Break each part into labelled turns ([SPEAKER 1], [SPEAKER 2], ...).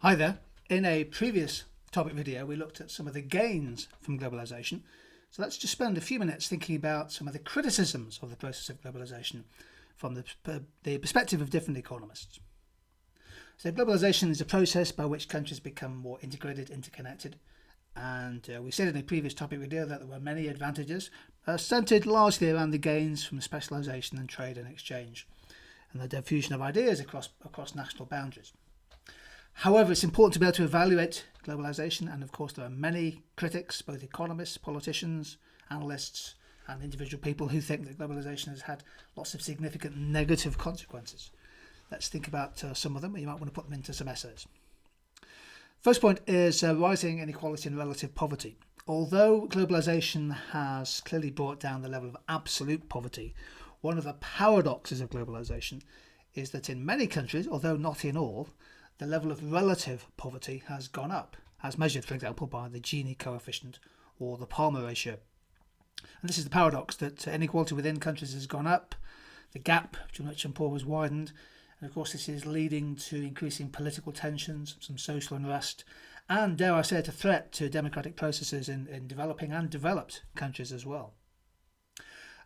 [SPEAKER 1] Hi there. In a previous topic video, we looked at some of the gains from globalization. So let's just spend a few minutes thinking about some of the criticisms of the process of globalization from the perspective of different economists. So globalization is a process by which countries become more integrated, interconnected. And we said in a previous topic video that there were many advantages, centered largely around the gains from specialization and trade and exchange, and the diffusion of ideas across national boundaries. However, it's important to be able to evaluate globalization, and of course there are many critics, both economists, politicians, analysts, and individual people who think that globalization has had lots of significant negative consequences. Let's think about some of them. You might want to put them into some essays. First point is rising inequality and relative poverty. Although globalization has clearly brought down the level of absolute poverty, one of the paradoxes of globalization is that in many countries, although not in all, the level of relative poverty has gone up, as measured, for example, by the Gini coefficient or the Palmer ratio. And this is the paradox that inequality within countries has gone up, the gap between rich and poor has widened, and of course this is leading to increasing political tensions, some social unrest, and, dare I say it, a threat to democratic processes in developing and developed countries as well.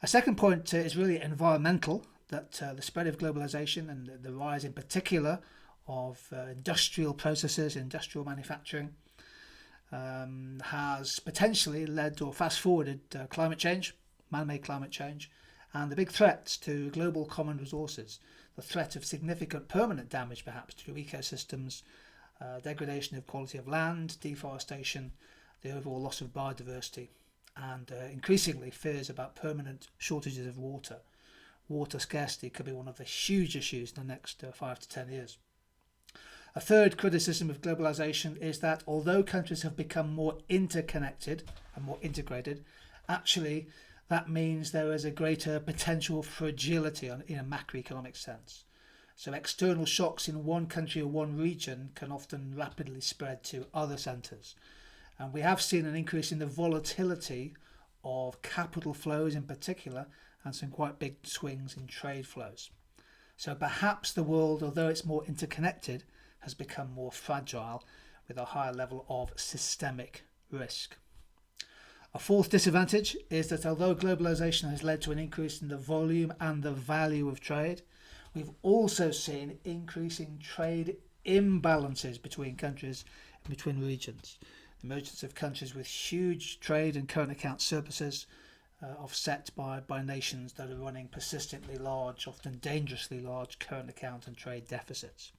[SPEAKER 1] A second point is really environmental, that the spread of globalization and the rise in particular of industrial processes, industrial manufacturing, has potentially led or fast-forwarded climate change, man-made climate change, and the big threats to global common resources, the threat of significant permanent damage perhaps to ecosystems, degradation of quality of land, deforestation, the overall loss of biodiversity, and increasingly fears about permanent shortages of water. Water scarcity could be one of the huge issues in the next 5 to 10 years. A third criticism of globalization is that although countries have become more interconnected and more integrated, actually that means there is a greater potential fragility in a macroeconomic sense. So external shocks in one country or one region can often rapidly spread to other centres. And we have seen an increase in the volatility of capital flows in particular, and some quite big swings in trade flows. So perhaps the world, although it's more interconnected, has become more fragile with a higher level of systemic risk. A fourth disadvantage is that although globalization has led to an increase in the volume and the value of trade, we've also seen increasing trade imbalances between countries and between regions. The emergence of countries with huge trade and current account surpluses offset by nations that are running persistently large, often dangerously large current account and trade deficits.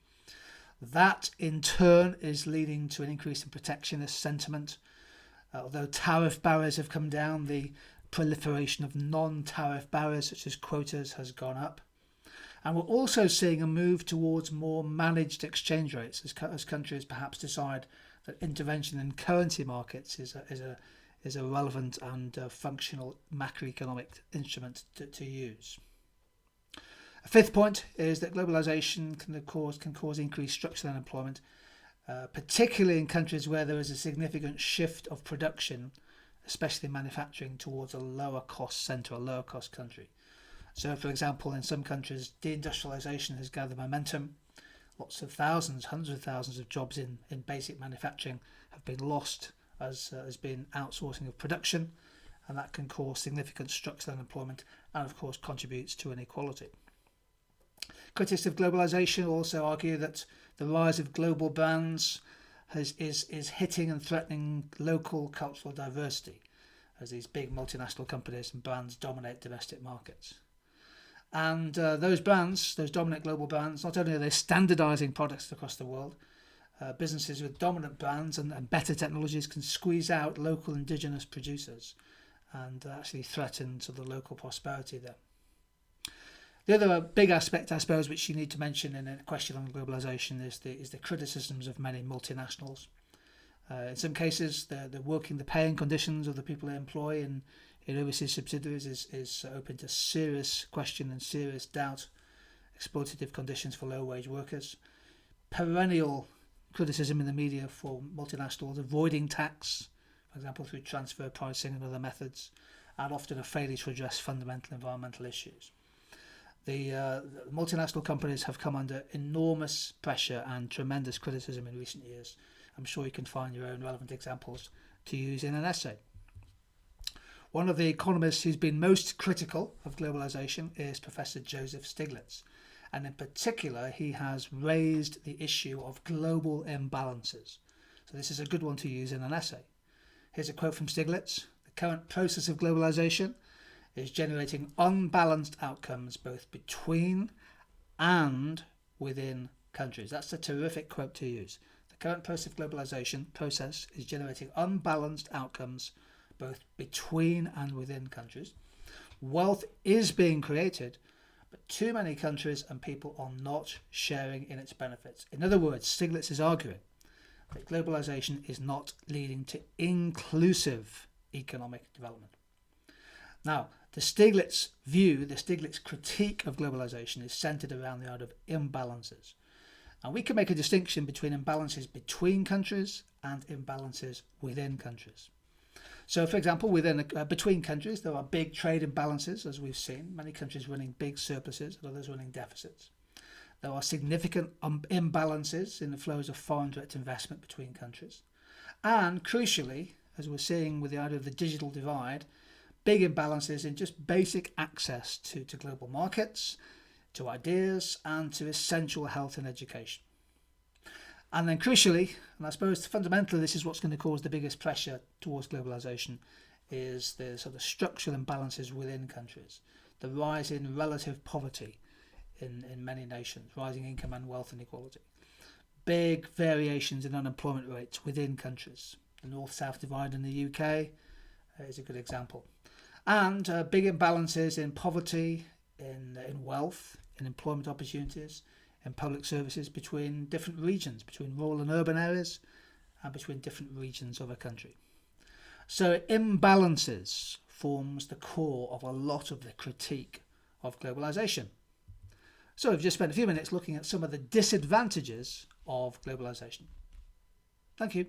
[SPEAKER 1] That in turn is leading to an increase in protectionist sentiment. Although tariff barriers have come down, the proliferation of non-tariff barriers such as quotas has gone up. And we're also seeing a move towards more managed exchange rates as countries perhaps decide that intervention in currency markets is a relevant and functional macroeconomic instrument to use. A fifth point is that globalization can cause increased structural unemployment, particularly in countries where there is a significant shift of production, especially manufacturing, towards a lower cost centre, a lower cost country. So, for example, in some countries, deindustrialization has gathered momentum. Lots of thousands, hundreds of thousands of jobs in basic manufacturing have been lost as has been outsourcing of production, and that can cause significant structural unemployment and, of course, contributes to inequality. Critics of globalization also argue that the rise of global brands is hitting and threatening local cultural diversity as these big multinational companies and brands dominate domestic markets. And those brands, those dominant global brands, not only are they standardizing products across the world, businesses with dominant brands and better technologies can squeeze out local indigenous producers and actually threaten to the local prosperity there. The other big aspect, I suppose, which you need to mention in a question on globalization is the criticisms of many multinationals. In some cases, the paying conditions of the people they employ in overseas subsidiaries is open to serious question and serious doubt. Exploitative conditions for low-wage workers. Perennial criticism in the media for multinationals avoiding tax, for example, through transfer pricing and other methods, and often a failure to address fundamental environmental issues. The multinational companies have come under enormous pressure and tremendous criticism in recent years. I'm sure you can find your own relevant examples to use in an essay. One of the economists who's been most critical of globalization is Professor Joseph Stiglitz, and in particular he has raised the issue of global imbalances. So this is a good one to use in an essay. Here's a quote from Stiglitz. The current process of globalization is generating unbalanced outcomes both between and within countries. That's a terrific quote to use. The current process of globalization is generating unbalanced outcomes both between and within countries. Wealth is being created, but too many countries and people are not sharing in its benefits. In other words, Stiglitz is arguing that globalization is not leading to inclusive economic development. Now, the Stiglitz view, the Stiglitz critique of globalization is centered around the idea of imbalances. And we can make a distinction between imbalances between countries and imbalances within countries. So, for example, between countries, there are big trade imbalances, as we've seen, many countries running big surpluses and others running deficits. There are significant imbalances in the flows of foreign direct investment between countries. And crucially, as we're seeing with the idea of the digital divide, big imbalances in just basic access to global markets, to ideas, and to essential health and education. And then crucially, and I suppose fundamentally this is what's going to cause the biggest pressure towards globalization, is the sort of structural imbalances within countries, the rise in relative poverty in many nations, rising income and wealth inequality, big variations in unemployment rates within countries. The north-south divide in the UK is a good example. And big imbalances in poverty, in wealth, in employment opportunities, in public services between different regions, between rural and urban areas, and between different regions of a country. So imbalances forms the core of a lot of the critique of globalization. So we've just spent a few minutes looking at some of the disadvantages of globalization. Thank you.